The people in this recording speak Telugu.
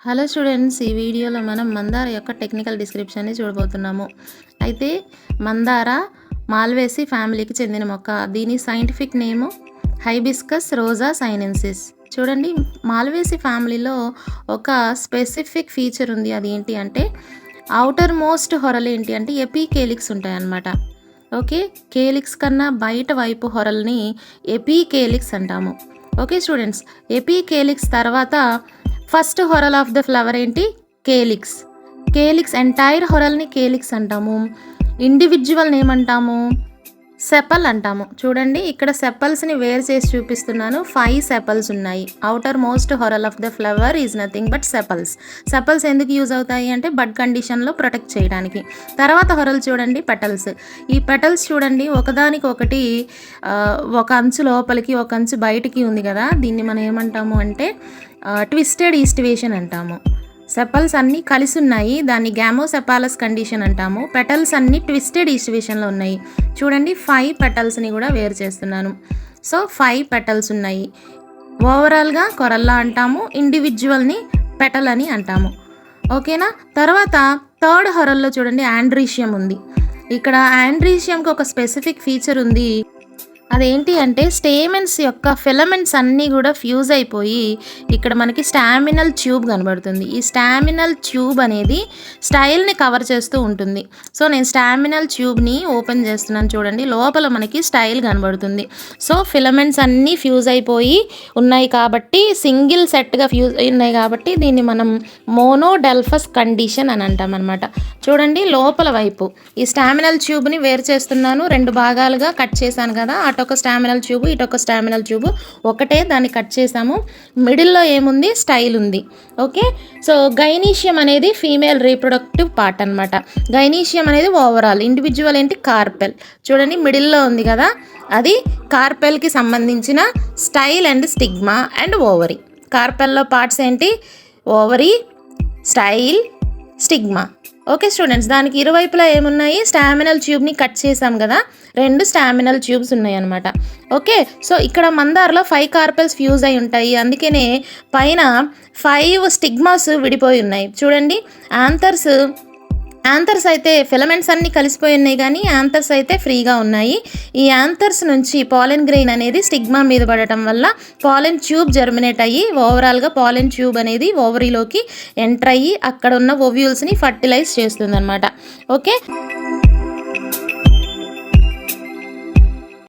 హలో స్టూడెంట్స్, ఈ వీడియోలో మనం మందార యొక్క టెక్నికల్ డిస్క్రిప్షన్ని చూడబోతున్నాము. అయితే మందార మాల్వేసి ఫ్యామిలీకి చెందిన మొక్క. దీని సైంటిఫిక్ నేము హైబిస్కస్ రోజా సైనెన్సిస్. చూడండి, మాల్వేసి ఫ్యామిలీలో ఒక స్పెసిఫిక్ ఫీచర్ ఉంది. అది ఏంటి అంటే అవుటర్ మోస్ట్ హొరలు ఏంటి అంటే ఎపీకేలిక్స్ ఉంటాయన్నమాట. ఓకే, కేలిక్స్ కన్నా బయట వైపు హొరల్ని ఎపీకేలిక్స్ అంటాము. ఓకే స్టూడెంట్స్, ఎపీకేలిక్స్ తర్వాత first whorl of the flower ఏంటి? కేలిక్స్. కేలిక్స్ ఎంటైర్ హొరల్ని కేలిక్స్ అంటాము. ఇండివిజువల్ని ఏమంటాము? సెపల్ అంటాము. చూడండి, ఇక్కడ సెపల్స్ని వేరు చేసి చూపిస్తున్నాను. 5 సెపల్స్ ఉన్నాయి. Outer most whorl of the flower is nothing but sepals. Sepals ఎందుకు యూజ్ అవుతాయి అంటే బడ్ కండిషన్లో ప్రొటెక్ట్ చేయడానికి. తర్వాత హొరల్ చూడండి, పెటల్స్. ఈ పెటల్స్ చూడండి, ఒకదానికి ఒకటి ఒక అంచు లోపలికి ఒక అంచు బయటికి ఉంది కదా, దీన్ని మనం ఏమంటాము అంటే ట్విస్టెడ్ ఈస్టివేషన్ అంటాము. సెపల్స్ అన్నీ కలిసి ఉన్నాయి, దాన్ని గ్యామోసెపాలస్ కండిషన్ అంటాము. పెటల్స్ అన్నీ ట్విస్టెడ్ ఈస్టివేషన్లో ఉన్నాయి. చూడండి, 5 పెటల్స్ని కూడా వేరు చేస్తున్నాను. సో 5 పెటల్స్ ఉన్నాయి. ఓవరాల్గా కొరల్లా అంటాము, ఇండివిజువల్ని పెటల్ అని అంటాము. ఓకేనా? తర్వాత థర్డ్ హొరల్లో చూడండి, ఆండ్రీషియం ఉంది. ఇక్కడ ఆండ్రీషియంకి ఒక స్పెసిఫిక్ ఫీచర్ ఉంది. అదేంటి అంటే స్టేమెన్స్ యొక్క ఫిలమెంట్స్ అన్నీ కూడా ఫ్యూజ్ అయిపోయి ఇక్కడ మనకి స్టామినల్ ట్యూబ్ కనబడుతుంది. ఈ స్టామినల్ ట్యూబ్ అనేది స్టైల్ని కవర్ చేస్తూ ఉంటుంది. సో నేను స్టామినల్ ట్యూబ్ని ఓపెన్ చేస్తున్నాను. చూడండి, లోపల మనకి స్టైల్ కనబడుతుంది. సో ఫిలమెంట్స్ అన్నీ ఫ్యూజ్ అయిపోయి ఉన్నాయి కాబట్టి, సింగిల్ సెట్గా ఫ్యూజ్ ఉన్నాయి కాబట్టి దీన్ని మనం మోనోడెల్ఫస్ కండిషన్ అని అంటాం అనమాట. చూడండి, లోపల వైపు ఈ స్టామినల్ ట్యూబ్ని వేరు చేస్తున్నాను. 2 భాగాలుగా కట్ చేశాను కదా, అటొక స్టామినల్ ట్యూబ్ ఇటొక స్టామినల్ ట్యూబ్ ఒకటే, దాన్ని కట్ చేసాము. మిడిల్లో ఏముంది? స్టైల్ ఉంది. ఓకే, సో గైనీషియం అనేది ఫీమేల్ రీప్రొడక్టివ్ పార్ట్ అనమాట. గైనీషియం అనేది ఓవరాల్, ఇండివిజువల్ ఏంటి? కార్పెల్. చూడండి, మిడిల్లో ఉంది కదా, అది కార్పెల్కి సంబంధించిన style and stigma and ovary. కార్పెల్లో పార్ట్స్ ఏంటి? Ovary, style, stigma. Okay students, దానికి ఇరువైపులా ఏమున్నాయి? స్టామినల్ ట్యూబ్ని కట్ చేసాం కదా, 2 స్టామినల్ ట్యూబ్స్ ఉన్నాయి అనమాట. ఓకే, సో ఇక్కడ మందార్లో 5 కార్పెల్స్ ఫ్యూజ్ అయి ఉంటాయి. అందుకనే పైన 5 స్టిగ్మాస్ విడిపోయి ఉన్నాయి. చూడండి, యాంథర్స్ అయితే ఫిలమెంట్స్ అన్నీ కలిసిపోయి ఉన్నాయి, కానీ యాంథర్స్ అయితే ఫ్రీగా ఉన్నాయి. ఈ యాంథర్స్ నుంచి పాలెన్ గ్రెయిన్ అనేది స్టిగ్మా మీద పడటం వల్ల పాలెన్ ట్యూబ్ జర్మినేట్ అయ్యి ఓవరాల్గా పాలెన్ ట్యూబ్ అనేది ఓవరీలోకి ఎంటర్ అయ్యి అక్కడ ఉన్న ఓవ్యూల్స్ని ఫర్టిలైజ్ చేస్తుంది అనమాట. ఓకే.